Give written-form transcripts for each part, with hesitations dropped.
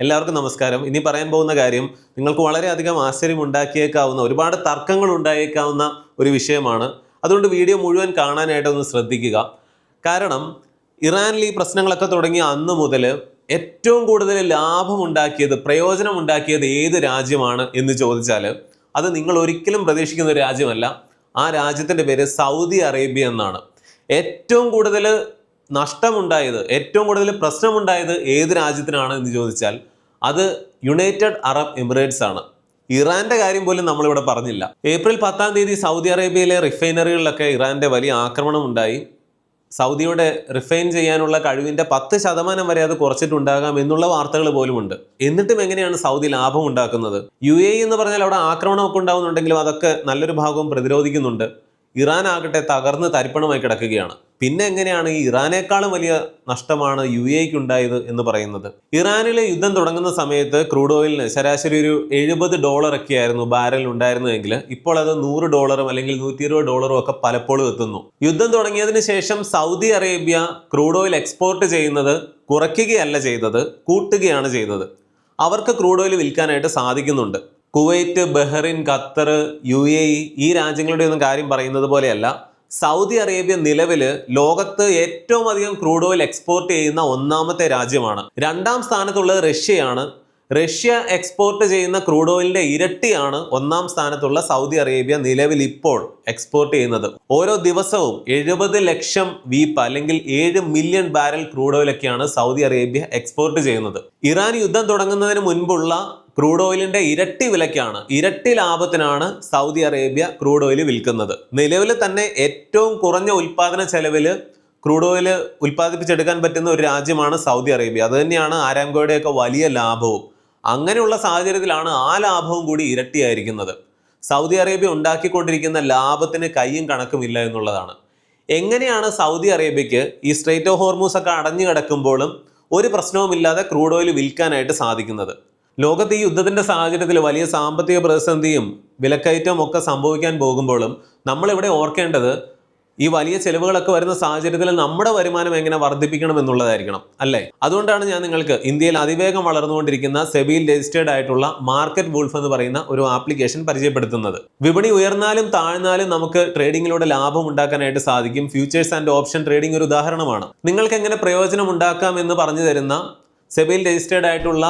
എല്ലാവർക്കും നമസ്കാരം. ഇനി പറയാൻ പോകുന്ന കാര്യം നിങ്ങൾക്ക് വളരെയധികം ആശ്ചര്യമുണ്ടാക്കിയേക്കാവുന്ന ഒരുപാട് തർക്കങ്ങൾ ഉണ്ടായേക്കാവുന്ന ഒരു വിഷയമാണ്. അതുകൊണ്ട് വീഡിയോ മുഴുവൻ കാണാനായിട്ടൊന്ന് ശ്രദ്ധിക്കുക. കാരണം ഇറാനിൽ ഈ പ്രശ്നങ്ങളൊക്കെ തുടങ്ങിയ അന്ന് മുതൽ ഏറ്റവും കൂടുതൽ ലാഭമുണ്ടാക്കിയത്, പ്രയോജനമുണ്ടാക്കിയത് ഏത് രാജ്യമാണ് എന്ന് ചോദിച്ചാൽ അത് നിങ്ങൾ ഒരിക്കലും പ്രതീക്ഷിക്കുന്ന ഒരു രാജ്യമല്ല. ആ രാജ്യത്തിൻ്റെ പേര് സൗദി അറേബ്യ എന്നാണ്. ഏറ്റവും കൂടുതൽ നഷ്ടമുണ്ടായത്, ഏറ്റവും കൂടുതൽ പ്രശ്നമുണ്ടായത് ഏത് രാജ്യത്തിനാണ് എന്ന് ചോദിച്ചാൽ അത് യുണൈറ്റഡ് അറബ് എമിറേറ്റ്സ് ആണ്. ഇറാന്റെ കാര്യം പോലും നമ്മളിവിടെ പറഞ്ഞില്ല. ഏപ്രിൽ 10-ാം തീയതി സൗദി അറേബ്യയിലെ റിഫൈനറികളിലൊക്കെ ഇറാന്റെ വലിയ ആക്രമണം ഉണ്ടായി. സൗദിയുടെ റിഫൈൻ ചെയ്യാനുള്ള കഴിവിന്റെ 10% വരെ അത് കുറച്ചിട്ടുണ്ടാകാം എന്നുള്ള വാർത്തകൾ പോലുമുണ്ട്. എന്നിട്ടും എങ്ങനെയാണ് സൗദി ലാഭം ഉണ്ടാക്കുന്നത്? UAE എന്ന് പറഞ്ഞാൽ അവിടെ ആക്രമണമൊക്കെ ഉണ്ടാകുന്നുണ്ടെങ്കിലും അതൊക്കെ നല്ലൊരു ഭാഗവും പ്രതിരോധിക്കുന്നുണ്ട്. ഇറാൻ ആകട്ടെ തകർന്ന് തരിപ്പണമായി കിടക്കുകയാണ്. പിന്നെ എങ്ങനെയാണ് ഈ ഇറാനേക്കാളും വലിയ നഷ്ടമാണ് UAEക്ക് ഉണ്ടായത് എന്ന് പറയുന്നത്? ഇറാനിലെ യുദ്ധം തുടങ്ങുന്ന സമയത്ത് ക്രൂഡ് ഓയിലിന് ശരാശരി ഒരു $70 ഒക്കെ ആയിരുന്നു ബാരൽ ഉണ്ടായിരുന്നതെങ്കിൽ ഇപ്പോൾ അത് $100 അല്ലെങ്കിൽ $120 ഒക്കെ പലപ്പോഴും എത്തുന്നു. യുദ്ധം തുടങ്ങിയതിന് ശേഷം Saudi Arabia crude oil export ചെയ്യുന്നത് കുറയ്ക്കുകയല്ല ചെയ്തത്, കൂട്ടുകയാണ് ചെയ്തത്. അവർക്ക് ക്രൂഡ് ഓയിൽ വിൽക്കാനായിട്ട് സാധിക്കുന്നുണ്ട്. കുവൈറ്റ്, ബഹ്റിൻ, ഖത്തർ, UAE ഈ രാജ്യങ്ങളുടെ ഒന്നും കാര്യം പറയുന്നത് പോലെയല്ല. സൗദി അറേബ്യ നിലവിൽ ലോകത്ത് ഏറ്റവും അധികം ക്രൂഡ് ഓയിൽ എക്സ്പോർട്ട് ചെയ്യുന്ന 1ാമത്തെ രാജ്യമാണ്. 2ാം സ്ഥാനത്തുള്ളത് റഷ്യയാണ്. റഷ്യ എക്സ്പോർട്ട് ചെയ്യുന്ന ക്രൂഡ് ഓയിലിന്റെ ഇരട്ടിയാണ് 1ാം സ്ഥാനത്തുള്ള സൗദി അറേബ്യ നിലവിൽ ഇപ്പോൾ എക്സ്പോർട്ട് ചെയ്യുന്നത്. ഓരോ ദിവസവും 70 ലക്ഷം വീപ്പ് അല്ലെങ്കിൽ 7 മില്യൺ ബാരൽ ക്രൂഡ് ഓയിലൊക്കെയാണ് സൗദി അറേബ്യ എക്സ്പോർട്ട് ചെയ്യുന്നത്. ഇറാൻ യുദ്ധം തുടങ്ങുന്നതിന് മുൻപുള്ള ക്രൂഡ് ഓയിലിന്റെ ഇരട്ടി വിലയ്ക്കാണ്, ഇരട്ടി ലാഭത്തിനാണ് സൗദി അറേബ്യ ക്രൂഡ് ഓയിൽ വിൽക്കുന്നത്. നിലവിൽ തന്നെ ഏറ്റവും കുറഞ്ഞ ഉൽപാദന ചെലവില് ക്രൂഡ് ഓയിൽ ഉൽപ്പാദിപ്പിച്ചെടുക്കാൻ പറ്റുന്ന ഒരു രാജ്യമാണ് സൗദി അറേബ്യ. അത് തന്നെയാണ് ആരാംകോയുടെയൊക്കെ വലിയ ലാഭവും. അങ്ങനെയുള്ള സാഹചര്യത്തിലാണ് ആ ലാഭവും കൂടി ഇരട്ടിയായിരിക്കുന്നത്. സൗദി അറേബ്യ ഉണ്ടാക്കിക്കൊണ്ടിരിക്കുന്ന ലാഭത്തിന് കയ്യും കണക്കുമില്ല എന്നുള്ളതാണ്. എങ്ങനെയാണ് സൗദി അറേബ്യക്ക് ഈ സ്ട്രെയിറ്റ് ഓഫ് ഹോർമൂസ് ഒക്കെ അടഞ്ഞു കിടക്കുമ്പോഴും ഒരു പ്രശ്നവുമില്ലാതെ ക്രൂഡ് ഓയിൽ വിൽക്കാനായിട്ട് സാധിക്കുന്നത്? ലോകത്ത് ഈ യുദ്ധത്തിന്റെ സാഹചര്യത്തിൽ വലിയ സാമ്പത്തിക പ്രതിസന്ധിയും വിലക്കയറ്റവും ഒക്കെ സംഭവിക്കാൻ പോകുമ്പോഴും നമ്മളിവിടെ ഓർക്കേണ്ടത് ഈ വലിയ ചെലവുകളൊക്കെ വരുന്ന സാഹചര്യത്തിൽ നമ്മുടെ വരുമാനം എങ്ങനെ വർദ്ധിപ്പിക്കണം എന്നുള്ളതായിരിക്കണം, അല്ലേ? അതുകൊണ്ടാണ് ഞാൻ നിങ്ങൾക്ക് ഇന്ത്യയിൽ അതിവേഗം വളർന്നുകൊണ്ടിരിക്കുന്ന സെബിയിൽ രജിസ്റ്റേർഡ് ആയിട്ടുള്ള മാർക്കറ്റ് വൂൾഫ് എന്ന് പറയുന്ന ഒരു ആപ്ലിക്കേഷൻ പരിചയപ്പെടുത്തുന്നത്. വിപണി ഉയർന്നാലും താഴ്ന്നാലും നമുക്ക് ട്രേഡിങ്ങിലൂടെ ലാഭം ഉണ്ടാക്കാനായിട്ട് സാധിക്കും. ഫ്യൂച്ചേഴ്സ് ആൻഡ് ഓപ്ഷൻ ട്രേഡിംഗ് ഒരു ഉദാഹരണമാണ്. നിങ്ങൾക്ക് എങ്ങനെ പ്രയോജനം ഉണ്ടാക്കാം എന്ന് പറഞ്ഞു തരുന്ന സെബിയിൽ രജിസ്റ്റേർഡ് ആയിട്ടുള്ള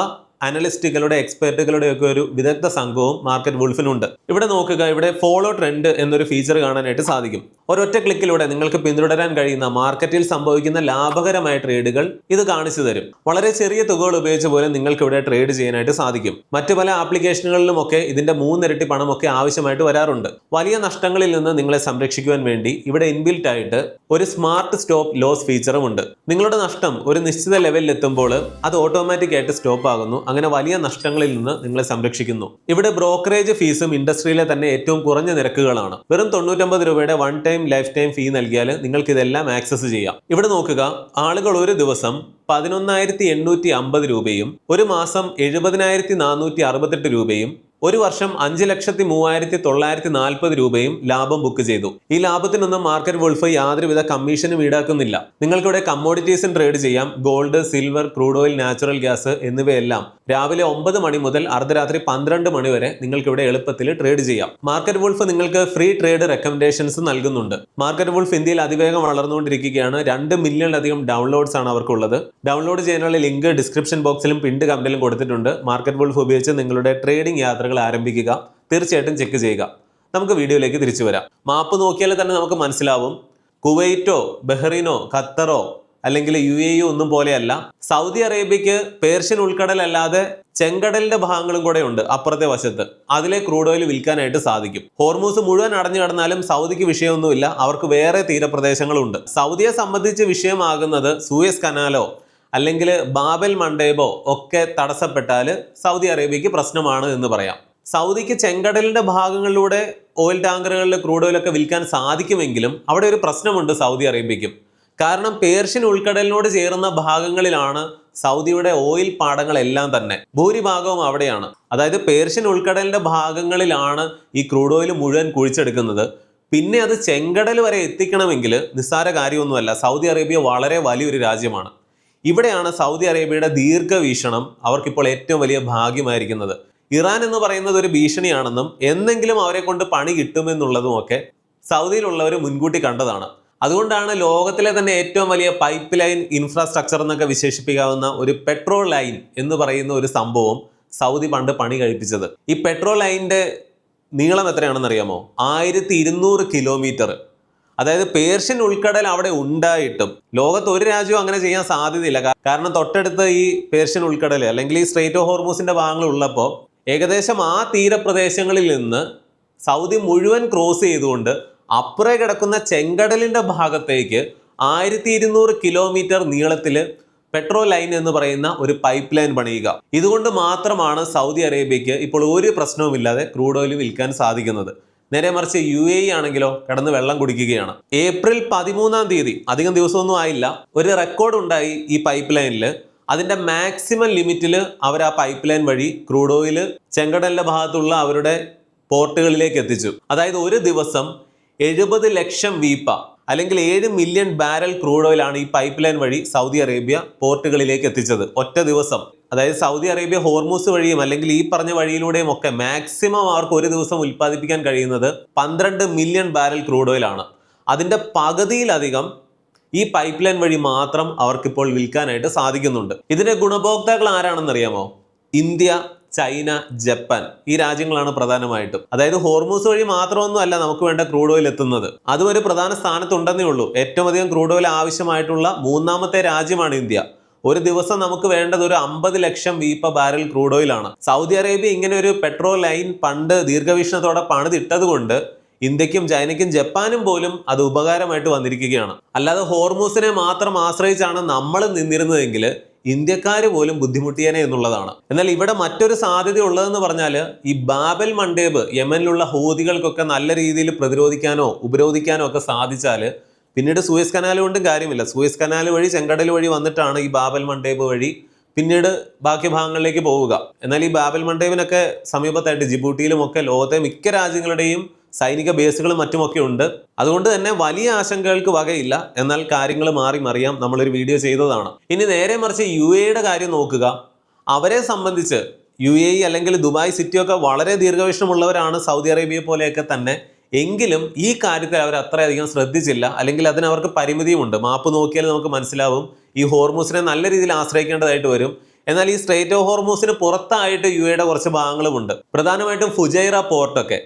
അനലിസ്റ്റുകളുടെ, എക്സ്പെർട്ടുകളുടെ ഒക്കെ ഒരു വിദഗ്ധ സംഘവും മാർക്കറ്റ് വൂൾഫിനുണ്ട്. ഇവിടെ നോക്കുക, ഇവിടെ ഫോളോ ട്രെൻഡ് എന്നൊരു ഫീച്ചർ കാണാനായിട്ട് സാധിക്കും. ഒരൊറ്റ ക്ലിക്കിലൂടെ നിങ്ങൾക്ക് പിന്തുടരാൻ കഴിയുന്ന മാർക്കറ്റിൽ സംഭവിക്കുന്ന ലാഭകരമായ ട്രേഡുകൾ ഇത് കാണിച്ചു തരും. വളരെ ചെറിയ തുകകൾ ഉപയോഗിച്ച് പോലും നിങ്ങൾക്ക് ഇവിടെ ട്രേഡ് ചെയ്യാനായിട്ട് സാധിക്കും. മറ്റു പല ആപ്ലിക്കേഷനുകളിലുമൊക്കെ ഇതിന്റെ 3 ഇരട്ടി പണമൊക്കെ ആവശ്യമായിട്ട് വരാറുണ്ട്. വലിയ നഷ്ടങ്ങളിൽ നിന്ന് നിങ്ങളെ സംരക്ഷിക്കുവാൻ വേണ്ടി ഇവിടെ ഇൻബിൽറ്റ് ആയിട്ട് ഒരു സ്മാർട്ട് സ്റ്റോപ്പ് ലോസ് ഫീച്ചറും ഉണ്ട്. നിങ്ങളുടെ നഷ്ടം ഒരു നിശ്ചിത ലെവലിൽ എത്തുമ്പോൾ അത് ഓട്ടോമാറ്റിക് ആയിട്ട് സ്റ്റോപ്പ് ആകുന്നു. അങ്ങനെ വലിയ നഷ്ടങ്ങളിൽ നിന്ന് നിങ്ങളെ സംരക്ഷിക്കുന്നു. ഇവിടെ ബ്രോക്കറേജ് ഫീസും ഇൻഡസ്ട്രിയിലെ തന്നെ ഏറ്റവും കുറഞ്ഞ നിരക്കുകളാണ്. വെറും 99 രൂപയുടെ 1 ടൈം ലൈഫ് ടൈം ഫീ നൽകിയാൽ നിങ്ങൾക്ക് ഇതെല്ലാം ആക്സസ് ചെയ്യാം. ഇവിടെ നോക്കുക, ആളുകൾ ഒരു ദിവസം 11,850 രൂപയും ഒരു മാസം 70,468 രൂപയും ഒരു വർഷം 5,03,940 രൂപയും ലാഭം ബുക്ക് ചെയ്തു. ഈ ലാഭത്തിനൊന്നും മാർക്കറ്റ് വൂൾഫ് യാതൊരുവിധ കമ്മീഷനും ഈടാക്കുന്നില്ല. നിങ്ങൾക്കിവിടെ കമ്മോഡിറ്റീസും ട്രേഡ് ചെയ്യാം. Gold, silver, crude oil, natural gas എന്നിവയെല്ലാം രാവിലെ 9 മണി മുതൽ അർദ്ധരാത്രി 12 മണി വരെ നിങ്ങൾക്കിവിടെ എളുപ്പത്തിൽ ട്രേഡ് ചെയ്യാം. മാർക്കറ്റ് വൂൾഫ് നിങ്ങൾക്ക് ഫ്രീ ട്രേഡ് റെക്കമെൻഡേഷൻസ് നൽകുന്നുണ്ട്. മാർക്കറ്റ് വൂൾഫ് ഇന്ത്യയിൽ അതിവേഗം വളർന്നുകൊണ്ടിരിക്കുകയാണ്. 2 മില്യണിലധികം ഡൗൺലോഡ്സ് ആണ് അവർക്കുള്ളത്. ഡൗൺലോഡ് ചെയ്യാനുള്ള ലിങ്ക് ഡിസ്ക്രിപ്ഷൻ ബോക്സിലും പിൻഡ് കമന്റിലും കൊടുത്തിട്ടുണ്ട്. മാർക്കറ്റ് വൂൾഫ് ഉപയോഗിച്ച് നിങ്ങളുടെ ട്രേഡിംഗ് യാത്രകൾ ആരംഭിക്കുക. തീർച്ചയായിട്ടും ചെക്ക് ചെയ്യുക. നമുക്ക് വീഡിയോയിലേക്ക് തിരിച്ചു വരാം. മാപ്പ് നോക്കിയാൽ തന്നെ നമുക്ക് മനസ്സിലാവും, കുവൈറ്റോ, ബഹ്റിനോ, ഖത്തറോ അല്ലെങ്കിൽ UAE ഒന്നും പോലെയല്ല. സൗദി അറേബ്യക്ക് പേർഷ്യൻ ഉൾക്കടൽ അല്ലാതെ ചെങ്കടലിന്റെ ഭാഗങ്ങളും കൂടെ ഉണ്ട് അപ്പുറത്തെ വശത്ത്. അതിലെ ക്രൂഡ് ഓയിൽ വിൽക്കാനായിട്ട് സാധിക്കും. ഹോർമൂസ് മുഴുവൻ അടഞ്ഞു കിടന്നാലും സൗദിക്ക് വിഷയമൊന്നുമില്ല. അവർക്ക് വേറെ തീരപ്രദേശങ്ങളുണ്ട്. സൗദിയെ സംബന്ധിച്ച് വിഷയമാകുന്നത് സൂയസ് കനാലോ അല്ലെങ്കിൽ ബാബൽ മണ്ടേബോ ഒക്കെ തടസ്സപ്പെട്ടാൽ സൗദി അറേബ്യക്ക് പ്രശ്നമാണ് എന്ന് പറയാം. സൗദിക്ക് ചെങ്കടലിന്റെ ഭാഗങ്ങളിലൂടെ ഓയിൽ ടാങ്കറുകളിൽ ക്രൂഡ് ഓയിലൊക്കെ വിൽക്കാൻ സാധിക്കുമെങ്കിലും അവിടെ ഒരു പ്രശ്നമുണ്ട് സൗദി അറേബ്യക്കും. കാരണം പേർഷ്യൻ ഉൾക്കടലിനോട് ചേർന്ന ഭാഗങ്ങളിലാണ് സൗദിയുടെ ഓയിൽ പാടങ്ങളെല്ലാം തന്നെ, ഭൂരിഭാഗവും അവിടെയാണ്. അതായത് പേർഷ്യൻ ഉൾക്കടലിന്റെ ഭാഗങ്ങളിലാണ് ഈ ക്രൂഡ് ഓയിൽ മുഴുവൻ കുഴിച്ചെടുക്കുന്നത്. പിന്നെ അത് ചെങ്കടൽ വരെ എത്തിക്കണമെങ്കിൽ നിസ്സാര കാര്യമൊന്നുമല്ല. സൗദി അറേബ്യ വളരെ വലിയൊരു രാജ്യമാണ്. ഇവിടെയാണ് സൗദി അറേബ്യയുടെ ദീർഘവീക്ഷണം അവർക്കിപ്പോൾ ഏറ്റവും വലിയ ഭാഗ്യമായിരിക്കുന്നത്. ഇറാൻ എന്ന് പറയുന്നത് ഒരു ഭീഷണിയാണെന്നും എന്നെങ്കിലും അവരെ കൊണ്ട് പണി കിട്ടുമെന്നുള്ളതും ഒക്കെ സൗദിയിലുള്ളവർ മുൻകൂട്ടി കണ്ടതാണ്. അതുകൊണ്ടാണ് ലോകത്തിലെ തന്നെ ഏറ്റവും വലിയ പൈപ്പ് ലൈൻ ഇൻഫ്രാസ്ട്രക്ചർ എന്നൊക്കെ വിശേഷിപ്പിക്കാവുന്ന ഒരു പെട്രോൾ ലൈൻ എന്ന് പറയുന്ന ഒരു സംഭവം സൗദി പണ്ട് പണി കഴിപ്പിച്ചത്. ഈ പെട്രോൾ ലൈനിന്റെ നീളം എത്രയാണെന്ന് അറിയാമോ? 1200 കിലോമീറ്റർ. അതായത് പേർഷ്യൻ ഉൾക്കടൽ അവിടെ ഉണ്ടായിട്ടും ലോകത്ത് ഒരു രാജ്യവും അങ്ങനെ ചെയ്യാൻ സാധ്യതയില്ല. കാരണം തൊട്ടടുത്ത് ഈ പേർഷ്യൻ ഉൾക്കടൽ അല്ലെങ്കിൽ ഈ സ്ട്രെയിറ്റ് ഓഫ് ഹോർമൂസിന്റെ ഭാഗങ്ങൾ ഉള്ളപ്പോൾ ഏകദേശം ആ തീരപ്രദേശങ്ങളിൽ നിന്ന് സൗദി മുഴുവൻ ക്രോസ് ചെയ്തുകൊണ്ട് അപ്പുറേ കിടക്കുന്ന ചെങ്കടലിന്റെ ഭാഗത്തേക്ക് 1200 കിലോമീറ്റർ നീളത്തില് പെട്രോൾ ലൈൻ എന്ന് പറയുന്ന ഒരു പൈപ്പ് ലൈൻ പണിയുക. ഇതുകൊണ്ട് മാത്രമാണ് സൗദി അറേബ്യയ്ക്ക് ഇപ്പോൾ ഒരു പ്രശ്നവുമില്ലാതെ ക്രൂഡ് ഓയിൽ വിൽക്കാൻ സാധിക്കുന്നത്. നേരെ മറിച്ച് UAE ആണെങ്കിലോ കിടന്ന് വെള്ളം കുടിക്കുകയാണ്. ഏപ്രിൽ 13-ാം തീയതി, അധികം ദിവസമൊന്നും ആയില്ല, ഒരു റെക്കോർഡ് ഉണ്ടായി ഈ പൈപ്പ് ലൈനിൽ. അതിന്റെ മാക്സിമം ലിമിറ്റിൽ അവർ ആ പൈപ്പ് ലൈൻ വഴി ക്രൂഡ് ഓയിൽ ചെങ്കടലിന്റെ ഭാഗത്തുള്ള അവരുടെ പോർട്ടുകളിലേക്ക് എത്തിച്ചു. അതായത് ഒരു ദിവസം 70 ലക്ഷം വീപ്പ അല്ലെങ്കിൽ 7 മില്യൺ ബാരൽ ക്രൂഡ് ഓയിൽ ആണ് ഈ പൈപ്പ് ലൈൻ വഴി സൗദി അറേബ്യ പോർട്ടുകളിലേക്ക് എത്തിച്ചത് ഒറ്റ ദിവസം. അതായത് സൗദി അറേബ്യ ഹോർമൂസ് വഴിയും അല്ലെങ്കിൽ ഈ പറഞ്ഞ വഴിയിലൂടെയും ഒക്കെ മാക്സിമം അവർക്ക് ഒരു ദിവസം ഉൽപ്പാദിപ്പിക്കാൻ കഴിയുന്നത് 12 മില്യൺ ബാരൽ ക്രൂഡ് ഓയിൽ ആണ്. അതിന്റെ പകുതിയിലധികം ഈ പൈപ്പ് ലൈൻ വഴി മാത്രം അവർക്കിപ്പോൾ വിൽക്കാനായിട്ട് സാധിക്കുന്നുണ്ട്. ഇതിന്റെ ഗുണഭോക്താക്കൾ ആരാണെന്നറിയാമോ? ഇന്ത്യ, ചൈന, ജപ്പാൻ, ഈ രാജ്യങ്ങളാണ് പ്രധാനമായിട്ടും. അതായത് ഹോർമൂസ് വഴി മാത്രമൊന്നും അല്ല നമുക്ക് വേണ്ട ക്രൂഡ് ഓയിൽ എത്തുന്നത്, അതും ഒരു പ്രധാന സ്ഥാനത്തുണ്ടെന്നേ ഉള്ളൂ. ഏറ്റവും അധികം ക്രൂഡ് ഓയിൽ ആവശ്യമായിട്ടുള്ള 3ാമത്തെ രാജ്യമാണ് ഇന്ത്യ. ഒരു ദിവസം നമുക്ക് വേണ്ടത് ഒരു 50 ലക്ഷം വീപ്പ ബാരൽ ക്രൂഡ് ഓയിൽ ആണ്. സൗദി അറേബ്യ ഇങ്ങനെ ഒരു പെട്രോൾ ലൈൻ പണ്ട് ദീർഘവീക്ഷണത്തോടെ പണിതിട്ടത് കൊണ്ട് ഇന്ത്യക്കും ചൈനയ്ക്കും ജപ്പാനും പോലും അത് ഉപകാരമായിട്ട് വന്നിരിക്കുകയാണ്. അല്ലാതെ ഹോർമൂസിനെ മാത്രം ആശ്രയിച്ചാണ് നമ്മൾ നിന്നിരുന്നതെങ്കിൽ ഇന്ത്യക്കാർ പോലും ബുദ്ധിമുട്ടിയേനെ എന്നുള്ളതാണ്. എന്നാൽ ഇവിടെ മറ്റൊരു സാധ്യത ഉള്ളതെന്ന് പറഞ്ഞാൽ ഈ ബാബൽ മണ്ടേബ് യമനിലുള്ള ഹൂതികൾക്കൊക്കെ നല്ല രീതിയിൽ പ്രതിരോധിക്കാനോ ഉപരോധിക്കാനോ ഒക്കെ സാധിച്ചാൽ പിന്നീട് സൂയസ് കനാൽ കൊണ്ടും കാര്യമില്ല. സൂയസ് കനാൽ വഴി ചെങ്കടൽ വഴി വന്നിട്ടാണ് ഈ ബാബൽ മണ്ടേബ് വഴി പിന്നീട് ബാക്കി ഭാഗങ്ങളിലേക്ക് പോവുക. എന്നാൽ ഈ ബാബൽ മണ്ടേബിനൊക്കെ സമീപത്തായിട്ട് ജിബൂട്ടിയിലും ഒക്കെ ലോകത്തെ മിക്ക രാജ്യങ്ങളുടെയും സൈനിക ബേസുകളും മറ്റുമൊക്കെ ഉണ്ട്. അതുകൊണ്ട് തന്നെ വലിയ ആശങ്കകൾക്ക് വകയില്ല. എന്നാൽ കാര്യങ്ങൾ മാറി മറിയാം, നമ്മളൊരു വീഡിയോ ചെയ്തതാണ്. ഇനി നേരെ മറിച്ച് UAEയുടെ കാര്യം നോക്കുക. അവരെ സംബന്ധിച്ച് UAE അല്ലെങ്കിൽ ദുബായ് സിറ്റിയൊക്കെ വളരെ ദീർഘവീക്ഷണമുള്ളവരാണ് സൗദി അറേബ്യയെ പോലെയൊക്കെ തന്നെ. എങ്കിലും ഈ കാര്യത്തിൽ അവർ അത്രയധികം ശ്രദ്ധിച്ചില്ല, അല്ലെങ്കിൽ അതിന് അവർക്ക് പരിമിതിയുമുണ്ട്. മാപ്പ് നോക്കിയാൽ നമുക്ക് മനസ്സിലാവും ഈ ഹോർമൂസിനെ നല്ല രീതിയിൽ ആശ്രയിക്കേണ്ടതായിട്ട് വരും. എന്നാൽ ഈ സ്ട്രെയിറ്റ് ഓഫ് ഹോർമൂസിന് പുറത്തായിട്ട് UAEയുടെ കുറച്ച് ഭാഗങ്ങളുമുണ്ട്, പ്രധാനമായിട്ടും ഫുജൈറ പോർട്ടൊക്കെ.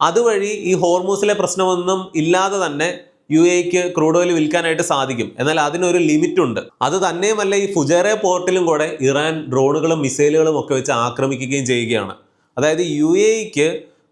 അതുവഴി ഈ ഹോർമൂസിലെ പ്രശ്നമൊന്നും ഇല്ലാതെ തന്നെ UAEക്ക് ക്രൂഡ് ഓയിൽ വിൽക്കാനായിട്ട് സാധിക്കും. എന്നാൽ അതിനൊരു ലിമിറ്റ് ഉണ്ട്. അത് തന്നെയുമല്ല, ഈ ഫുജൈറ പോർട്ടിലും കൂടെ ഇറാൻ ഡ്രോണുകളും മിസൈലുകളും ഒക്കെ വെച്ച് ആക്രമിക്കുകയും ചെയ്യുകയാണ്. അതായത് UAEക്ക്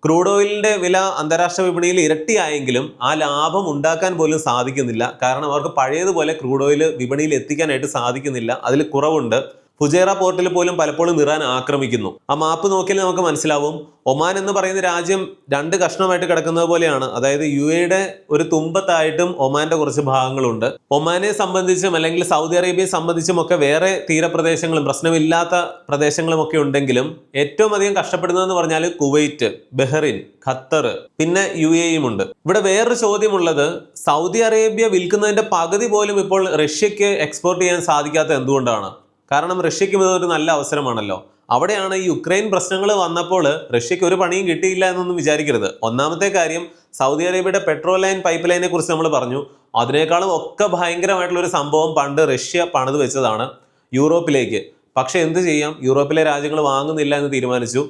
ക്രൂഡ് ഓയിലിന്റെ വില അന്താരാഷ്ട്ര വിപണിയിൽ ഇരട്ടിയായെങ്കിലും ആ ലാഭം ഉണ്ടാക്കാൻ പോലും സാധിക്കുന്നില്ല. കാരണം അവർക്ക് പഴയതുപോലെ ക്രൂഡ് ഓയിൽ വിപണിയിൽ എത്തിക്കാനായിട്ട് സാധിക്കുന്നില്ല, അതിൽ കുറവുണ്ട്. ഫുജൈറ പോർട്ടിൽ പോലും പലപ്പോഴും ഇറാൻ ആക്രമിക്കുന്നു. ആ മാപ്പ് നോക്കിയാൽ നമുക്ക് മനസ്സിലാവും. ഒമാൻ എന്ന് പറയുന്ന രാജ്യം 2 കഷ്ണമായിട്ട് കിടക്കുന്നത് പോലെയാണ്. അതായത് UAEയുടെ ഒരു തുമ്പത്തായിട്ടും ഒമാന്റെ കുറച്ച് ഭാഗങ്ങളുണ്ട്. ഒമാനെ സംബന്ധിച്ചും അല്ലെങ്കിൽ സൗദി അറേബ്യയെ സംബന്ധിച്ചും ഒക്കെ വേറെ തീരപ്രദേശങ്ങളും പ്രശ്നമില്ലാത്ത പ്രദേശങ്ങളും ഒക്കെ ഉണ്ടെങ്കിലും ഏറ്റവും അധികം കഷ്ടപ്പെടുന്നതെന്ന് പറഞ്ഞാൽ കുവൈറ്റ്, ബഹ്റിൻ, ഖത്തർ, പിന്നെ UAEയും ഉണ്ട്. ഇവിടെ വേറൊരു ചോദ്യമുള്ളത്, സൗദി അറേബ്യ വിൽക്കുന്നതിന്റെ പകുതി പോലും ഇപ്പോൾ റഷ്യക്ക് എക്സ്പോർട്ട് ചെയ്യാൻ സാധിക്കാത്ത എന്തുകൊണ്ടാണ്? കാരണം റഷ്യക്കും ഇതൊരു നല്ല അവസരമാണല്ലോ. അവിടെയാണ് ഈ യുക്രൈൻ പ്രശ്നങ്ങൾ വന്നപ്പോൾ റഷ്യക്ക് ഒരു പണിയും കിട്ടിയില്ല എന്നൊന്നും വിചാരിക്കരുത്. ഒന്നാമത്തെ കാര്യം, സൗദി അറേബ്യയുടെ പെട്രോൾ ലൈൻ പൈപ്പ് ലൈനെ കുറിച്ച് നമ്മൾ പറഞ്ഞു. അതിനേക്കാളും ഒക്കെ ഭയങ്കരമായിട്ടുള്ള ഒരു സംഭവം പണ്ട് റഷ്യ പണിത് വെച്ചതാണ് യൂറോപ്പിലേക്ക്. പക്ഷെ എന്ത് ചെയ്യാം, യൂറോപ്പിലെ രാജ്യങ്ങൾ വാങ്ങുന്നില്ല എന്ന് തീരുമാനിച്ചു.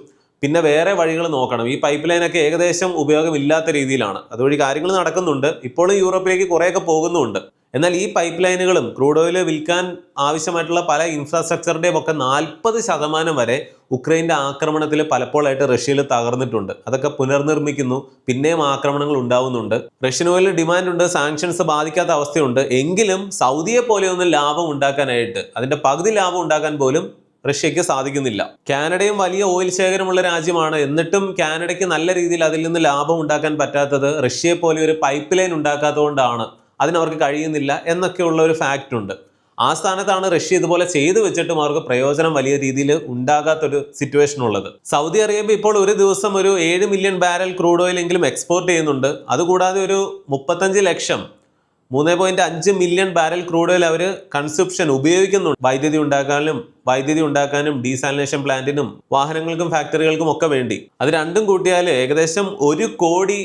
പിന്നെ വേറെ വഴികൾ നോക്കണം. ഈ പൈപ്പ് ലൈനൊക്കെ ഏകദേശം ഉപയോഗമില്ലാത്ത രീതിയിലാണ്. അതുവഴി കാര്യങ്ങൾ നടക്കുന്നുണ്ട്, ഇപ്പോഴും യൂറോപ്പിലേക്ക് കുറേയൊക്കെ പോകുന്നുമുണ്ട്. എന്നാൽ ഈ പൈപ്പ് ലൈനുകളും ക്രൂഡ് ഓയിൽ വിൽക്കാൻ ആവശ്യമായിട്ടുള്ള പല ഇൻഫ്രാസ്ട്രക്ചറിൻ്റെയും ഒക്കെ 40% വരെ ഉക്രൈൻ്റെ ആക്രമണത്തിൽ പലപ്പോഴായിട്ട് റഷ്യയിൽ തകർന്നിട്ടുണ്ട്. അതൊക്കെ പുനർനിർമ്മിക്കുന്നു, പിന്നെയും ആക്രമണങ്ങൾ ഉണ്ടാവുന്നുണ്ട്. റഷ്യൻ ഓയിൽ ഡിമാൻഡ് ഉണ്ട്, സാങ്ഷൻസ് ബാധിക്കാത്ത അവസ്ഥയുണ്ട്. എങ്കിലും സൗദിയെ പോലെയൊന്നും ലാഭം ഉണ്ടാക്കാനായിട്ട്, അതിൻ്റെ പകുതി ലാഭം ഉണ്ടാക്കാൻ പോലും റഷ്യക്ക് സാധിക്കുന്നില്ല. കാനഡയും വലിയ ഓയിൽ ശേഖരമുള്ള രാജ്യമാണ്. എന്നിട്ടും കാനഡയ്ക്ക് നല്ല രീതിയിൽ അതിൽ നിന്ന് ലാഭം ഉണ്ടാക്കാൻ പറ്റാത്തത് റഷ്യയെ പോലെ ഒരു പൈപ്പ് ലൈൻ ഉണ്ടാക്കാത്തതുകൊണ്ടാണ്. അതിനവർക്ക് കഴിയുന്നില്ല എന്നൊക്കെയുള്ള ഒരു ഫാക്റ്റ് ഉണ്ട്. ആ സ്ഥാനത്താണ് റഷ്യ ഇതുപോലെ ചെയ്തു വെച്ചിട്ടും അവർക്ക് പ്രയോജനം വലിയ രീതിയിൽ ഉണ്ടാകാത്തൊരു സിറ്റുവേഷൻ ഉള്ളത്. സൗദി അറേബ്യ ഇപ്പോൾ ഒരു ദിവസം ഒരു 7 മില്യൺ ബാരൽ ക്രൂഡ് ഓയിൽ എങ്കിലും എക്സ്പോർട്ട് ചെയ്യുന്നുണ്ട്. അതുകൂടാതെ ഒരു 35 ലക്ഷം 3.5 മില്യൺ ബാരൽ ക്രൂഡ് ഓയിൽ അവർ കൺസപ്ഷൻ ഉപയോഗിക്കുന്നുണ്ട്. വൈദ്യുതി ഉണ്ടാക്കാനും ഡീസാലിനേഷൻ പ്ലാന്റിനും വാഹനങ്ങൾക്കും ഫാക്ടറികൾക്കും ഒക്കെ വേണ്ടി. അത് രണ്ടും കൂട്ടിയാൽ ഏകദേശം 1 കോടി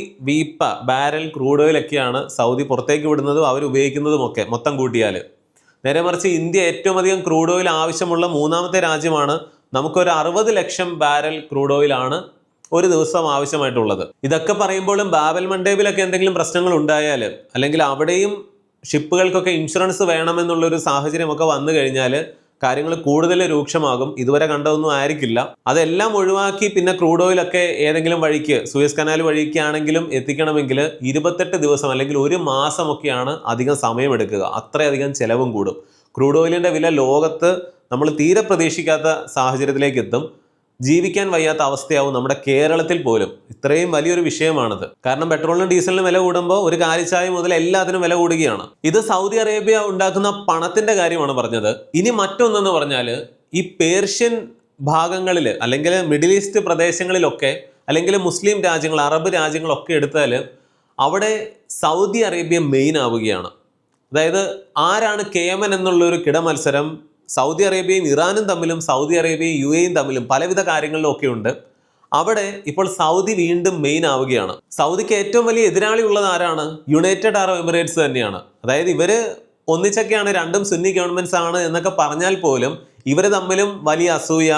ബാരൽ ക്രൂഡ് ഓയിൽ ഒക്കെയാണ് സൗദി പുറത്തേക്ക് വിടുന്നതും അവർ ഉപയോഗിക്കുന്നതും ഒക്കെ മൊത്തം കൂട്ടിയാൽ. നേരെ മറിച്ച് ഇന്ത്യ ഏറ്റവും അധികം ക്രൂഡ് ഓയിൽ ആവശ്യമുള്ള 3ാമത്തെ രാജ്യമാണ്. നമുക്കൊരു 60 ലക്ഷം ബാരൽ ക്രൂഡ് ഓയിലാണ് ഒരു ദിവസം ആവശ്യമായിട്ടുള്ളത്. ഇതൊക്കെ പറയുമ്പോഴും ബാബൽ മണ്ടേബിലൊക്കെ എന്തെങ്കിലും പ്രശ്നങ്ങൾ ഉണ്ടായാൽ, അല്ലെങ്കിൽ അവിടെയും ഷിപ്പുകൾക്കൊക്കെ ഇൻഷുറൻസ് വേണമെന്നുള്ളൊരു സാഹചര്യമൊക്കെ വന്നു കഴിഞ്ഞാൽ കാര്യങ്ങൾ കൂടുതൽ രൂക്ഷമാകും. ഇതുവരെ കണ്ടതൊന്നും ആയിരിക്കില്ല. അതെല്ലാം ഒഴിവാക്കി പിന്നെ ക്രൂഡ് ഓയിലൊക്കെ ഏതെങ്കിലും വഴിക്ക്, സൂയസ് കനാൽ വഴിക്കാണെങ്കിലും എത്തിക്കണമെങ്കിൽ 28 ദിവസം അല്ലെങ്കിൽ 1 മാസമൊക്കെയാണ് അധികം സമയമെടുക്കുക. അത്രയധികം ചെലവും കൂടും. ക്രൂഡ് ഓയിലിൻ്റെ വില ലോകത്ത് നമ്മൾ തീരെ പ്രതീക്ഷിക്കാത്ത സാഹചര്യത്തിലേക്ക് എത്തും. ജീവിക്കാൻ വയ്യാത്ത അവസ്ഥയാവും നമ്മുടെ കേരളത്തിൽ പോലും. ഇത്രയും വലിയൊരു വിഷയമാണിത്. കാരണം പെട്രോളിനും ഡീസലിനും വില കൂടുമ്പോൾ ഒരു കാലിച്ചായ മുതൽ എല്ലാത്തിനും വില കൂടുകയാണ്. ഇത് സൗദി അറേബ്യ ഉണ്ടാക്കുന്ന പണത്തിന്റെ കാര്യമാണ് പറഞ്ഞത്. ഇനി മറ്റൊന്നെന്ന് പറഞ്ഞാൽ ഈ പേർഷ്യൻ ഭാഗങ്ങളിൽ അല്ലെങ്കിൽ മിഡിൽ ഈസ്റ്റ് പ്രദേശങ്ങളിലൊക്കെ, അല്ലെങ്കിൽ മുസ്ലിം രാജ്യങ്ങൾ, അറബ് രാജ്യങ്ങളൊക്കെ എടുത്താൽ അവിടെ സൗദി അറേബ്യ മെയിൻ ആവുകയാണ്. അതായത് ആരാണ് കേമൻ എന്നുള്ളൊരു കിടമത്സരം സൗദി അറേബ്യയും ഇറാനും തമ്മിലും, സൗദി അറേബ്യയും UAEയും തമ്മിലും പലവിധ കാര്യങ്ങളിലും ഒക്കെ ഉണ്ട്. അവിടെ ഇപ്പോൾ സൗദി വീണ്ടും മെയിൻ ആവുകയാണ്. സൗദിക്ക് ഏറ്റവും വലിയ എതിരാളി ഉള്ളത് ആരാണ്? യുണൈറ്റഡ് അറബ് എമിറേറ്റ്സ് തന്നെയാണ്. അതായത് ഇവര് ഒന്നിച്ചൊക്കെയാണ്, രണ്ടും സുന്നി ഗവൺമെന്റ്സ് ആണ് എന്നൊക്കെ പറഞ്ഞാൽ പോലും ഇവർ തമ്മിലും വലിയ അസൂയ,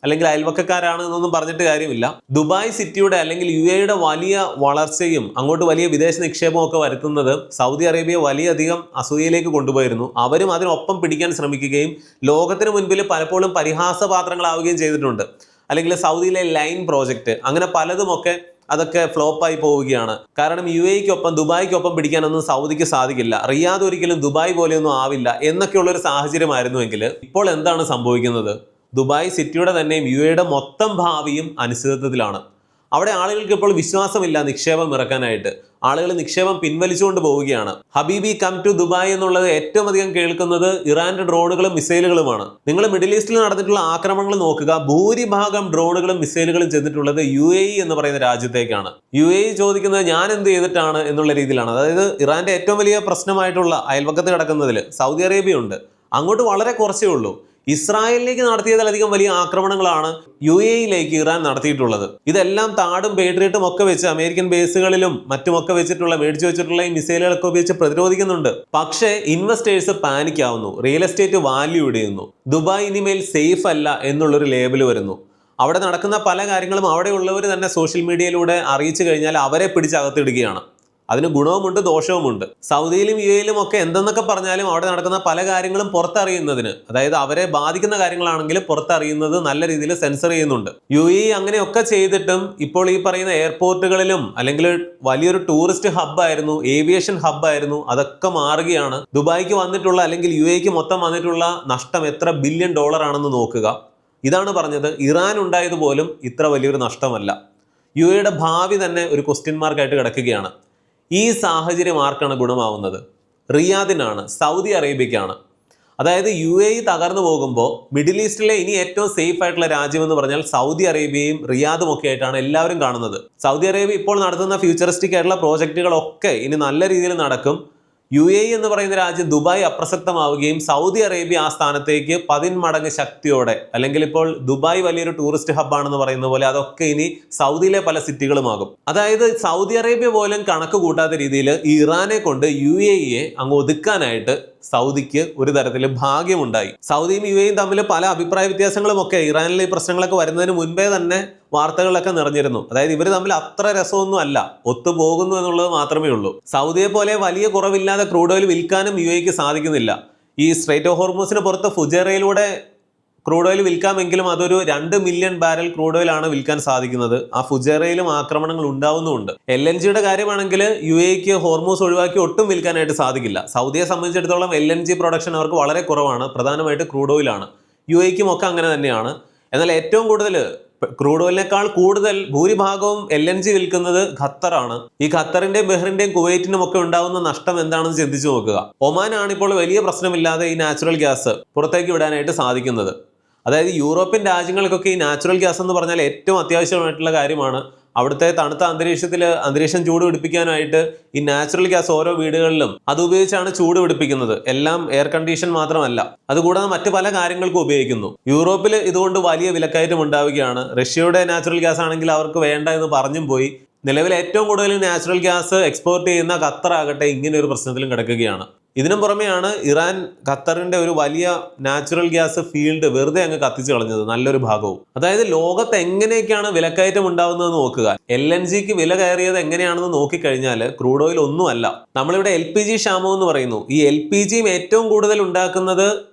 അല്ലെങ്കിൽ അയൽവക്കക്കാരാണ് എന്നൊന്നും പറഞ്ഞിട്ട് കാര്യമില്ല. ദുബായ് സിറ്റിയുടെ അല്ലെങ്കിൽ UAEയുടെ വലിയ വളർച്ചയും അങ്ങോട്ട് വലിയ വിദേശ നിക്ഷേപവും ഒക്കെ വരുത്തുന്നത് സൗദി അറേബ്യ വലിയധികം അസൂയയിലേക്ക് കൊണ്ടുപോയിരുന്നു. അവരും അതിനൊപ്പം പിടിക്കാൻ ശ്രമിക്കുകയും ലോകത്തിന് മുൻപിൽ പലപ്പോഴും പരിഹാസപാത്രങ്ങളാവുകയും ചെയ്തിട്ടുണ്ട്. അല്ലെങ്കിൽ സൗദിയിലെ ലൈൻ പ്രോജക്റ്റ്, അങ്ങനെ പലതുമൊക്കെ അതൊക്കെ ഫ്ലോപ്പായി പോവുകയാണ്. കാരണം UAEക്കൊപ്പം ദുബായ്ക്കൊപ്പം പിടിക്കാനൊന്നും സൗദിക്ക് സാധിക്കില്ല. റിയാദ് ഒരിക്കലും ദുബായ് പോലെയൊന്നും ആവില്ല എന്നൊക്കെയുള്ളൊരു സാഹചര്യമായിരുന്നുവെങ്കിൽ ഇപ്പോൾ എന്താണ് സംഭവിക്കുന്നത്? ദുബായ് സിറ്റിയുടെ തന്നെയും UAEയുടെ മൊത്തം ഭാവിയും അനിശ്ചിതത്വത്തിലാണ്. അവിടെ ആളുകൾക്ക് ഇപ്പോൾ വിശ്വാസമില്ല നിക്ഷേപം ഇറക്കാനായിട്ട്. ആളുകൾ നിക്ഷേപം പിൻവലിച്ചുകൊണ്ട് പോവുകയാണ്. ഹബീബി കം ടു ദുബായ് എന്നുള്ളത് ഏറ്റവും അധികം കേൾക്കുന്നത് ഇറാന്റെ ഡ്രോണുകളും മിസൈലുകളുമാണ്. നിങ്ങൾ മിഡിൽ ഈസ്റ്റിൽ നടന്നിട്ടുള്ള ആക്രമണങ്ങൾ നോക്കുക. ഭൂരിഭാഗം ഡ്രോണുകളും മിസൈലുകളും ചെന്നിട്ടുള്ളത് UAE എന്ന് പറയുന്ന രാജ്യത്തേക്കാണ്. UAE ചോദിക്കുന്നത് ഞാൻ എന്ത് ചെയ്തിട്ടാണ് എന്നുള്ള രീതിയിലാണ്. അതായത് ഇറാന്റെ ഏറ്റവും വലിയ പ്രശ്നമായിട്ടുള്ള അയൽവക്കത്ത് കിടക്കുന്നതിൽ സൗദി അറേബ്യ ഉണ്ട്. അങ്ങോട്ട് വളരെ കുറച്ചേ ഉള്ളൂ. ഇസ്രായേലിലേക്ക് നടത്തിയതിലധികം വലിയ ആക്രമണങ്ങളാണ് UAEയിലേക്ക് ഇറാൻ നടത്തിയിട്ടുള്ളത്. ഇതെല്ലാം താടും പേട്രിയറ്റും ഒക്കെ വെച്ച് അമേരിക്കൻ ബേസുകളിലും മറ്റുമൊക്കെ മേടിച്ചു വെച്ചിട്ടുള്ള ഈ മിസൈലുകളൊക്കെ ഉപയോഗിച്ച് പ്രതിരോധിക്കുന്നുണ്ട്. പക്ഷേ ഇൻവെസ്റ്റേഴ്സ് പാനിക് ആവുന്നു. റിയൽ എസ്റ്റേറ്റ് വാല്യൂ ഇടിയുന്നു. ദുബായ് ഇനിമേൽ സേഫ് അല്ല എന്നുള്ളൊരു ലേബൽ വരുന്നു. അവിടെ നടക്കുന്ന പല കാര്യങ്ങളും അവിടെയുള്ളവർ തന്നെ സോഷ്യൽ മീഡിയയിലൂടെ അറിയിച്ചു കഴിഞ്ഞാൽ അവരെ പിടിച്ചകത്തിടുകയാണ്. അതിന് ഗുണവുമുണ്ട്, ദോഷവുമുണ്ട്. സൗദിയിലും UAEയിലും ഒക്കെ എന്തെന്നൊക്കെ പറഞ്ഞാലും അവിടെ നടക്കുന്ന പല കാര്യങ്ങളും പുറത്തറിയുന്നതിന്, അതായത് അവരെ ബാധിക്കുന്ന കാര്യങ്ങളാണെങ്കിൽ പുറത്തറിയുന്നത് നല്ല രീതിയിൽ സെൻസർ ചെയ്യുന്നുണ്ട്. UAE അങ്ങനെയൊക്കെ ചെയ്തിട്ടും ഇപ്പോൾ ഈ പറയുന്ന എയർപോർട്ടുകളിലും, അല്ലെങ്കിൽ വലിയൊരു ടൂറിസ്റ്റ് ഹബ്ബായിരുന്നു, ഏവിയേഷൻ ഹബ്ബായിരുന്നു, അതൊക്കെ മാറുകയാണ്. ദുബായ്ക്ക് വന്നിട്ടുള്ള അല്ലെങ്കിൽ UAEക്ക് മൊത്തം വന്നിട്ടുള്ള നഷ്ടം എത്ര ബില്യൺ ഡോളർ ആണെന്ന് നോക്കുക. ഇതാണ് പറഞ്ഞത്, ഇറാൻ ഉണ്ടായത് പോലും ഇത്ര വലിയൊരു നഷ്ടമല്ല. UAEയുടെ ഭാവി തന്നെ ഒരു ക്വസ്റ്റ്യൻ മാർക്കായിട്ട് കിടക്കുകയാണ്. ഈ സാഹചര്യം ആർക്കാണ് ഗുണമാവുന്നത്? റിയാദിനാണ്, സൗദി അറേബ്യക്കാണ്. അതായത് UAE തകർന്നു പോകുമ്പോൾ മിഡിൽ ഈസ്റ്റിലെ ഇനി ഏറ്റവും സേഫ് ആയിട്ടുള്ള രാജ്യം എന്ന് പറഞ്ഞാൽ സൗദി അറേബ്യയും റിയാദും ഒക്കെ ആയിട്ടാണ് എല്ലാവരും കാണുന്നത്. സൗദി അറേബ്യ ഇപ്പോൾ നടത്തുന്ന ഫ്യൂച്ചറിസ്റ്റിക് ആയിട്ടുള്ള പ്രോജക്റ്റുകളൊക്കെ ഇനി നല്ല രീതിയിൽ നടക്കും. UAE എന്ന് പറയുന്ന രാജ്യം ദുബായ് അപ്രസക്തമാവുകയും സൗദി അറേബ്യ ആ സ്ഥാനത്തേക്ക് 10 മടങ്ങ് ശക്തിയോടെ, അല്ലെങ്കിൽ ഇപ്പോൾ ദുബായ് വലിയൊരു ടൂറിസ്റ്റ് ഹബ്ബാണെന്ന് പറയുന്ന പോലെ അതൊക്കെ ഇനി സൗദിയിലെ പല സിറ്റികളുമാകും. അതായത് സൗദി അറേബ്യ പോലും കണക്ക് കൂട്ടാത്ത രീതിയിൽ ഇറാനെ കൊണ്ട് UAEയെ അങ്ങ് ഒതുക്കാനായിട്ട് സൗദിക്ക് ഒരു തരത്തിൽ ഭാഗ്യമുണ്ടായി. സൗദിയും UAEയും തമ്മിൽ പല അഭിപ്രായ വ്യത്യാസങ്ങളും ഒക്കെ ഇറാനിലെ ഈ പ്രശ്നങ്ങളൊക്കെ വരുന്നതിന് മുൻപേ തന്നെ വാർത്തകളിലൊക്കെ നിറഞ്ഞിരുന്നു. അതായത് ഇവർ തമ്മിൽ അത്ര രസമൊന്നും അല്ല, ഒത്തുപോകുന്നു എന്നുള്ളത് മാത്രമേ ഉള്ളൂ. സൗദിയെ പോലെ വലിയ കുറവില്ലാതെ ക്രൂഡ് ഓയിൽ വിൽക്കാനും UAEക്ക് സാധിക്കുന്നില്ല. ഈ സ്ട്രൈറ്റ് ഓഫ് ഹോർമൂസിന് പുറത്ത് ഫുജൈറയിലൂടെ ക്രൂഡ് ഓയിൽ വിൽക്കാമെങ്കിലും അതൊരു 2 മില്യൺ ബാരൽ ക്രൂഡ് ഓയിൽ ആണ് വിൽക്കാൻ സാധിക്കുന്നത്. ആ ഫുജൈറയിലും ആക്രമണങ്ങൾ ഉണ്ടാവുന്നുമുണ്ട്. LNGയുടെ കാര്യമാണെങ്കിൽ UAEക്ക് ഹോർമൂസ് ഒഴിവാക്കി ഒട്ടും വിൽക്കാനായിട്ട് സാധിക്കില്ല. സൗദിയെ സംബന്ധിച്ചിടത്തോളം LNG പ്രൊഡക്ഷൻ അവർക്ക് വളരെ കുറവാണ്, പ്രധാനമായിട്ട് ക്രൂഡ് ഓയിലാണ്. UAEക്കും ഒക്കെ അങ്ങനെ തന്നെയാണ്. എന്നാൽ ഏറ്റവും കൂടുതൽ ക്രൂഡ് ഓയിലിനേക്കാൾ കൂടുതൽ ഭൂരിഭാഗവും LNG വിൽക്കുന്നത് ഖത്തറാണ്. ഈ ഖത്തറിന്റെയും ബഹ്റിന്റെയും കുവൈറ്റിനും ഒക്കെ ഉണ്ടാവുന്ന നഷ്ടം എന്താണെന്ന് ചിന്തിച്ചു നോക്കുക. ഒമാനാണ് ഇപ്പോൾ വലിയ പ്രശ്നമില്ലാതെ ഈ നാച്ചുറൽ ഗ്യാസ് പുറത്തേക്ക് വിടാനായിട്ട് സാധിക്കുന്നത്. അതായത് യൂറോപ്യൻ രാജ്യങ്ങൾക്കൊക്കെ ഈ നാച്ചുറൽ ഗ്യാസ് എന്ന് പറഞ്ഞാൽ ഏറ്റവും അത്യാവശ്യമായിട്ടുള്ള കാര്യമാണ്. അവിടുത്തെ തണുത്ത അന്തരീക്ഷം ചൂട് പിടിപ്പിക്കാനായിട്ട് ഈ നാച്ചുറൽ ഗ്യാസ് ഓരോ വീടുകളിലും അത് ഉപയോഗിച്ചാണ് ചൂട് പിടിപ്പിക്കുന്നത്. എല്ലാം എയർ കണ്ടീഷൻ മാത്രമല്ല, അതുകൂടാതെ മറ്റു പല കാര്യങ്ങൾക്കും ഉപയോഗിക്കുന്നു. യൂറോപ്പിൽ ഇതുകൊണ്ട് വലിയ വിലക്കയറ്റം ഉണ്ടാവുകയാണ്. റഷ്യയുടെ നാച്ചുറൽ ഗ്യാസ് ആണെങ്കിൽ അവർക്ക് വേണ്ട എന്ന് പറഞ്ഞും പോയി. നിലവിൽ ഏറ്റവും കൂടുതൽ നാച്ചുറൽ ഗ്യാസ് എക്സ്പോർട്ട് ചെയ്യുന്ന ഖത്തർ ആകട്ടെ ഇങ്ങനെ ഒരു പ്രശ്നത്തിലും കിടക്കുകയാണ്. ഇതിനും പുറമെയാണ് ഇറാൻ ഖത്തറിന്റെ ഒരു വലിയ നാച്ചുറൽ ഗ്യാസ് ഫീൽഡ് വെറുതെ അങ്ങ് കത്തിച്ചു കളഞ്ഞത്, നല്ലൊരു ഭാഗവും. അതായത് ലോകത്ത് എങ്ങനെയൊക്കെയാണ് വിലക്കയറ്റം ഉണ്ടാവുന്നത് നോക്കുക. LNGക്ക് വില കയറിയത് എങ്ങനെയാണെന്ന് നോക്കിക്കഴിഞ്ഞാൽ ക്രൂഡ് ഓയിൽ ഒന്നുമല്ല. നമ്മളിവിടെ LPG ക്ഷാമം എന്ന് പറയുന്നു. ഈ LPGയും ഏറ്റവും കൂടുതൽ ഉണ്ടാക്കുന്നത്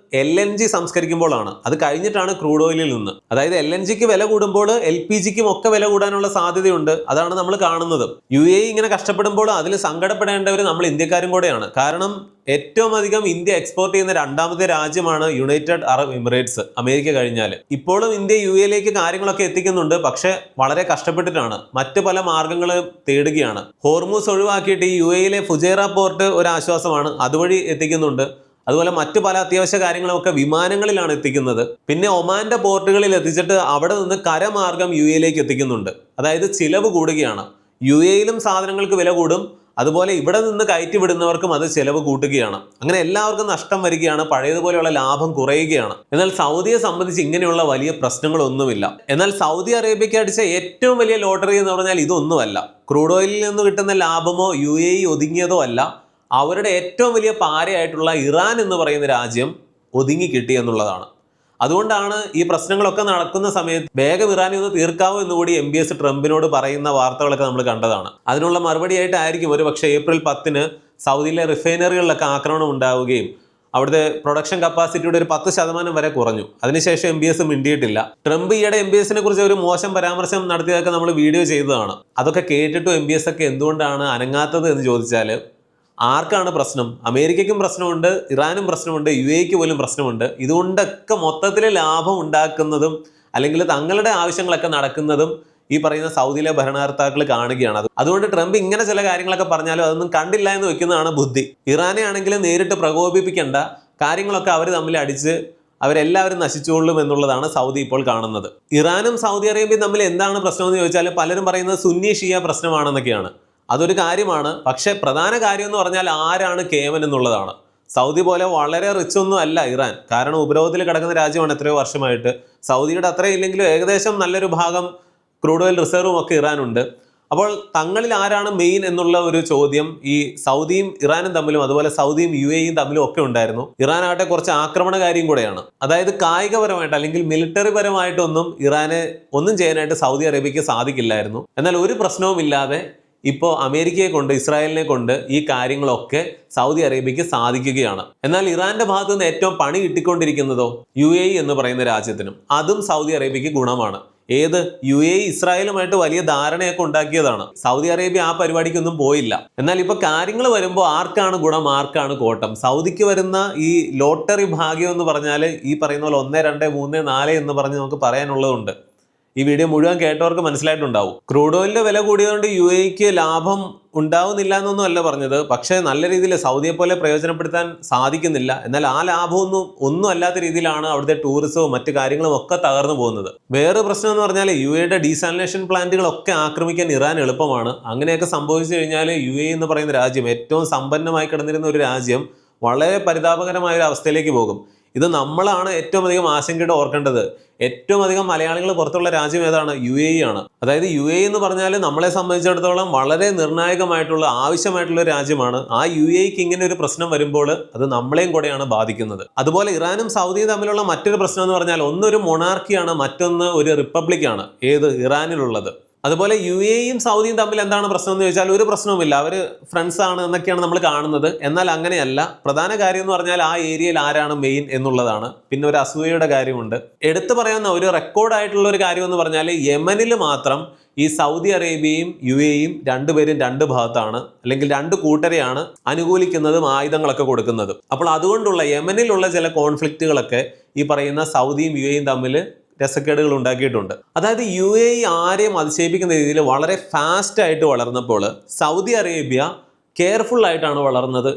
LNG സംസ്കരിക്കുമ്പോഴാണ്. അത് കഴിഞ്ഞിട്ടാണ് ക്രൂഡ് ഓയിലിൽ നിന്ന്. അതായത് LNGക്ക് വില കൂടുമ്പോൾ LPGക്കും ഒക്കെ വില കൂടാനുള്ള സാധ്യതയുണ്ട്. അതാണ് നമ്മൾ കാണുന്നത്. UAE ഇങ്ങനെ കഷ്ടപ്പെടുമ്പോൾ അതിൽ സങ്കടപ്പെടേണ്ടവർ നമ്മൾ ഇന്ത്യക്കാരും കൂടെയാണ്. കാരണം ഏറ്റവും അധികം ഇന്ത്യ എക്സ്പോർട്ട് ചെയ്യുന്ന രണ്ടാമത്തെ രാജ്യമാണ് യുണൈറ്റഡ് അറബ് എമിറേറ്റ്സ്, അമേരിക്ക കഴിഞ്ഞാൽ. ഇപ്പോഴും ഇന്ത്യ UAEയിലേക്ക് കാര്യങ്ങളൊക്കെ എത്തിക്കുന്നുണ്ട്, പക്ഷെ വളരെ കഷ്ടപ്പെട്ടിട്ടാണ്. മറ്റു പല മാർഗങ്ങൾ തേടുകയാണ്. ഹോർമൂസ് ഒഴിവാക്കിയിട്ട് ഈ UAEയിലെ ഫുജൈറ പോർട്ട് ഒരു ആശ്വാസമാണ്, അതുവഴി എത്തിക്കുന്നുണ്ട്. അതുപോലെ മറ്റു പല അത്യാവശ്യ കാര്യങ്ങളൊക്കെ വിമാനങ്ങളിലാണ് എത്തിക്കുന്നത്. പിന്നെ ഒമാന്റെ പോർട്ടുകളിൽ എത്തിച്ചിട്ട് അവിടെ നിന്ന് കരമാർഗം UAEയിലേക്ക് എത്തിക്കുന്നുണ്ട്. അതായത് ചിലവ് കൂടുകയാണ്. UAEയിലും സാധനങ്ങൾക്ക് വില കൂടും, അതുപോലെ ഇവിടെ നിന്ന് കയറ്റി വിടുന്നവർക്കും അത് ചിലവ് കൂട്ടുകയാണ്. അങ്ങനെ എല്ലാവർക്കും നഷ്ടം വരികയാണ്, പഴയതുപോലെയുള്ള ലാഭം കുറയുകയാണ്. എന്നാൽ സൗദിയെ സംബന്ധിച്ച് ഇങ്ങനെയുള്ള വലിയ പ്രശ്നങ്ങളൊന്നുമില്ല. എന്നാൽ സൗദി അറേബ്യയ്ക്ക് അടിച്ച ഏറ്റവും വലിയ ലോട്ടറി എന്ന് പറഞ്ഞാൽ ഇതൊന്നുമല്ല. ക്രൂഡ് ഓയിലിൽ നിന്ന് കിട്ടുന്ന ലാഭമോ UAE ഒതുങ്ങിയതോ അല്ല. അവരുടെ ഏറ്റവും വലിയ പാരയായിട്ടുള്ള ഇറാൻ എന്ന് പറയുന്ന രാജ്യം ഒതുങ്ങി കിട്ടി എന്നുള്ളതാണ്. അതുകൊണ്ടാണ് ഈ പ്രശ്നങ്ങളൊക്കെ നടക്കുന്ന സമയത്ത് വേഗം ഇറാനെ ഒന്ന് തീർക്കാവോ എന്നുകൂടി MBS ട്രംപിനോട് പറയുന്ന വാർത്തകളൊക്കെ നമ്മൾ കണ്ടതാണ്. അതിനുള്ള മറുപടിയായിട്ടായിരിക്കും ഒരു പക്ഷേ April 10 സൗദിയിലെ റിഫൈനറികളിലൊക്കെ ആക്രമണം ഉണ്ടാവുകയും അവിടുത്തെ പ്രൊഡക്ഷൻ കപ്പാസിറ്റിയുടെ ഒരു 10% വരെ കുറഞ്ഞു. അതിനുശേഷം MBS മിണ്ടിയിട്ടില്ല. ട്രംപ് ഈയിടെ MBSനെ കുറിച്ച് ഒരു മോശം പരാമർശം നടത്തിയതൊക്കെ നമ്മൾ വീഡിയോ ചെയ്തതാണ്. അതൊക്കെ കേട്ടിട്ടും MBS ഒക്കെ എന്തുകൊണ്ടാണ് അനങ്ങാത്തത് എന്ന് ചോദിച്ചാൽ ആർക്കാണ് പ്രശ്നം? അമേരിക്കയ്ക്കും പ്രശ്നമുണ്ട്, ഇറാനും പ്രശ്നമുണ്ട്, UAEക്ക് പോലും പ്രശ്നമുണ്ട്. ഇതുകൊണ്ടൊക്കെ മൊത്തത്തിൽ ലാഭം ഉണ്ടാക്കുന്നതും അല്ലെങ്കിൽ തങ്ങളുടെ ആവശ്യങ്ങളൊക്കെ നടക്കുന്നതും ഈ പറയുന്ന സൗദിയിലെ ഭരണകർത്താക്കൾ കാണുകയാണ്. അതുകൊണ്ട് ട്രംപ് ഇങ്ങനെ ചില കാര്യങ്ങളൊക്കെ പറഞ്ഞാലും അതൊന്നും കണ്ടില്ല എന്ന് വെക്കുന്നതാണ് ബുദ്ധി. ഇറാനെ ആണെങ്കിലും നേരിട്ട് പ്രകോപിപ്പിക്കേണ്ട, കാര്യങ്ങളൊക്കെ അവർ തമ്മിൽ അടിച്ച് അവരെല്ലാവരും നശിച്ചുകൊള്ളും എന്നുള്ളതാണ് സൗദി ഇപ്പോൾ കാണുന്നത്. ഇറാനും സൗദി അറേബ്യയും തമ്മിൽ എന്താണ് പ്രശ്നമെന്ന് ചോദിച്ചാൽ പലരും പറയുന്നത് സുന്നി ഷിയ പ്രശ്നമാണെന്നൊക്കെയാണ്. അതൊരു കാര്യമാണ്. പക്ഷെ പ്രധാന കാര്യം എന്ന് പറഞ്ഞാൽ ആരാണ് കേമൻ എന്നുള്ളതാണ്. സൗദി പോലെ വളരെ റിച്ച് ഒന്നും അല്ല ഇറാൻ. കാരണം ഉപരോധത്തിൽ കിടക്കുന്ന രാജ്യമാണ് എത്രയോ വർഷമായിട്ട്. സൗദിയുടെ അത്രയും ഇല്ലെങ്കിലും ഏകദേശം നല്ലൊരു ഭാഗം ക്രൂഡ് ഓയിൽ റിസർവും ഒക്കെ ഇറാനുണ്ട്. അപ്പോൾ തങ്ങളിൽ ആരാണ് മെയിൻ എന്നുള്ള ഒരു ചോദ്യം ഈ സൗദിയും ഇറാനും തമ്മിലും അതുപോലെ സൗദിയും UAEയും തമ്മിലും ഒക്കെ ഉണ്ടായിരുന്നു. ഇറാൻ ആകട്ടെ കുറച്ച് ആക്രമണകാരിയും കൂടെയാണ്. അതായത് കായികപരമായിട്ട് അല്ലെങ്കിൽ മിലിറ്ററി പരമായിട്ടൊന്നും ഇറാനെ ഒന്നും ചെയ്യാനായിട്ട് സൗദി അറേബ്യയ്ക്ക് സാധിക്കില്ലായിരുന്നു. എന്നാൽ ഒരു പ്രശ്നവുമില്ലാതെ ഇപ്പോൾ അമേരിക്കയെ കൊണ്ട് ഇസ്രായേലിനെ കൊണ്ട് ഈ കാര്യങ്ങളൊക്കെ സൗദി അറേബ്യയ്ക്ക് സാധിക്കുകയാണ്. എന്നാൽ ഇറാന്റെ ഭാഗത്തു നിന്ന് ഏറ്റവും പണി കിട്ടിക്കൊണ്ടിരിക്കുന്നതോ UAE എന്ന് പറയുന്ന രാജ്യത്തിനും. അതും സൗദി അറേബ്യയ്ക്ക് ഗുണമാണ്. ഏത്? UAE ഇസ്രായേലുമായിട്ട് വലിയ ധാരണയൊക്കെ ഉണ്ടാക്കിയതാണ്. സൗദി അറേബ്യ ആ പരിപാടിക്കൊന്നും പോയില്ല. എന്നാൽ ഇപ്പൊ കാര്യങ്ങൾ വരുമ്പോൾ ആർക്കാണ് ഗുണം, ആർക്കാണ് കോട്ടം? സൗദിക്ക് വരുന്ന ഈ ലോട്ടറി ഭാഗ്യം എന്ന് പറഞ്ഞാൽ ഈ പറയുന്ന പോലെ 1, 2, 3, 4 എന്ന് പറഞ്ഞ് നമുക്ക് പറയാനുള്ളതുണ്ട്. ഈ വീഡിയോ മുഴുവൻ കേട്ടവർക്ക് മനസ്സിലായിട്ടുണ്ടാവും. ക്രൂഡ് ഓയിലിന്റെ വില കൂടിയതുകൊണ്ട് UAEക്ക് ലാഭം ഉണ്ടാവുന്നില്ല എന്നൊന്നും അല്ല പറഞ്ഞത്. പക്ഷേ നല്ല രീതിയിൽ സൗദിയെ പോലെ പ്രയോജനപ്പെടുത്താൻ സാധിക്കുന്നില്ല. എന്നാൽ ആ ഒന്നും അല്ലാത്ത രീതിയിലാണ് അവിടുത്തെ ടൂറിസവും മറ്റു കാര്യങ്ങളും ഒക്കെ തകർന്നു പോകുന്നത്. വേറെ പ്രശ്നം എന്ന് പറഞ്ഞാൽ UAEയുടെ ഡീസാലിനേഷൻ പ്ലാന്റുകളൊക്കെ ആക്രമിക്കാൻ ഇറാൻ എളുപ്പമാണ്. അങ്ങനെയൊക്കെ സംഭവിച്ചു കഴിഞ്ഞാൽ UAE എന്ന് പറയുന്ന രാജ്യം, ഏറ്റവും സമ്പന്നമായി കിടന്നിരുന്ന ഒരു രാജ്യം, വളരെ പരിതാപകരമായ ഒരു അവസ്ഥയിലേക്ക് പോകും. ഇത് നമ്മളാണ് ഏറ്റവും അധികം ആശങ്കയോടെ ഓർക്കേണ്ടത്. ഏറ്റവും അധികം മലയാളികൾ പുറത്തുള്ള രാജ്യം ഏതാണ്? UAE ആണ്. അതായത് UAE എന്ന് പറഞ്ഞാൽ നമ്മളെ സംബന്ധിച്ചിടത്തോളം വളരെ നിർണായകമായിട്ടുള്ള ആവശ്യമായിട്ടുള്ള ഒരു രാജ്യമാണ്. ആ UAEക്ക് ഇങ്ങനെ ഒരു പ്രശ്നം വരുമ്പോൾ അത് നമ്മളെയും കൂടെയാണ് ബാധിക്കുന്നത്. അതുപോലെ ഇറാനും സൗദിയും തമ്മിലുള്ള മറ്റൊരു പ്രശ്നം എന്ന് പറഞ്ഞാൽ ഒന്നൊരു മൊണാർക്കിയാണ്, മറ്റൊന്ന് ഒരു റിപ്പബ്ലിക്കാണ്. ഏത്? ഇറാനിലുള്ളത്. അതുപോലെ UAEയും സൗദിയും തമ്മിൽ എന്താണ് പ്രശ്നം എന്ന് ചോദിച്ചാൽ ഒരു പ്രശ്നവുമില്ല, അവർ ഫ്രണ്ട്സ് ആണ് എന്നൊക്കെയാണ് നമ്മൾ കാണുന്നത്. എന്നാൽ അങ്ങനെയല്ല. പ്രധാന കാര്യം എന്ന് പറഞ്ഞാൽ ആ ഏരിയയിൽ ആരാണ് മെയിൻ എന്നുള്ളതാണ്. പിന്നെ ഒരു അസൂയയുടെ കാര്യമുണ്ട്. എടുത്തു പറയാവുന്ന ഒരു റെക്കോർഡായിട്ടുള്ള ഒരു കാര്യം എന്ന് പറഞ്ഞാൽ യമനിൽ മാത്രം ഈ സൗദി അറേബ്യയും UAEയും രണ്ടുപേരും രണ്ട് ഭാഗത്താണ്, അല്ലെങ്കിൽ രണ്ട് കൂട്ടരെയാണ് അനുകൂലിക്കുന്നതും ആയുധങ്ങളൊക്കെ കൊടുക്കുന്നത്. അപ്പോൾ അതുകൊണ്ടുള്ള യമനിലുള്ള ചില കോൺഫ്ലിക്റ്റുകളൊക്കെ ഈ പറയുന്ന സൗദിയും UAEയും തമ്മിൽ രസക്കേടുകൾ ഉണ്ടാക്കിയിട്ടുണ്ട്. അതായത് UAE ആരെയും അതിശയിപ്പിക്കുന്ന രീതിയിൽ വളരെ ഫാസ്റ്റ് ആയിട്ട് വളർന്നപ്പോൾ സൗദി അറേബ്യ കെയർഫുൾ ആയിട്ടാണ് വളർന്നത്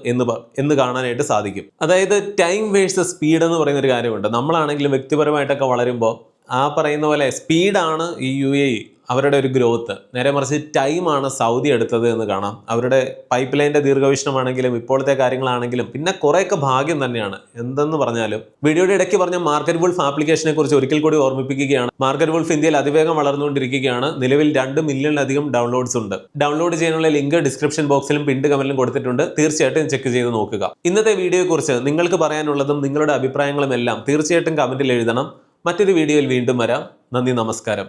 എന്ന് കാണാനായിട്ട് സാധിക്കും. അതായത് ടൈം വേഴ്സസ് സ്പീഡ് എന്ന് പറയുന്ന ഒരു കാര്യമുണ്ട്. നമ്മളാണെങ്കിലും വ്യക്തിപരമായിട്ടൊക്കെ വളരുമ്പോൾ ആ പറയുന്ന പോലെ സ്പീഡാണ് ഈ UAE, അവരുടെ ഒരു ഗ്രോത്ത്. നേരെ മറിച്ച് ടൈമാണ് സൗദി എടുത്തത് എന്ന് കാണാം. അവരുടെ പൈപ്പ് ലൈൻ്റെ ദീർഘവീക്ഷണമാണെങ്കിലും ഇപ്പോഴത്തെ കാര്യങ്ങളാണെങ്കിലും പിന്നെ കുറേയൊക്കെ ഭാഗ്യം തന്നെയാണ്. എന്തെന്ന് പറഞ്ഞാലും വീഡിയോയുടെ ഇടയ്ക്ക് പറഞ്ഞ മാർക്കറ്റ് വുൾഫ് ആപ്ലിക്കേഷനെ കുറിച്ച് ഒരിക്കൽ കൂടി ഓർമ്മിപ്പിക്കുകയാണ്. മാർക്കറ്റ് വുൾഫ് ഇന്ത്യയിൽ അതിവേഗം വളർന്നുകൊണ്ടിരിക്കുകയാണ്. നിലവിൽ 2 മില്യണിലധികം ഡൗൺലോഡ്സ് ഉണ്ട്. ഡൗൺലോഡ് ചെയ്യാനുള്ള ലിങ്ക് ഡിസ്ക്രിപ്ഷൻ ബോക്സിലും പിൻഡ് കമന്റിലും കൊടുത്തിട്ടുണ്ട്. തീർച്ചയായിട്ടും ചെക്ക് ചെയ്ത് നോക്കുക. ഇന്നത്തെ വീഡിയോയെക്കുറിച്ച് നിങ്ങൾക്ക് പറയാനുള്ളതും നിങ്ങളുടെ അഭിപ്രായങ്ങളും എല്ലാം തീർച്ചയായിട്ടും കമന്റിൽ എഴുതണം. മറ്റൊരു വീഡിയോയിൽ വീണ്ടും വരാം. നന്ദി, നമസ്കാരം.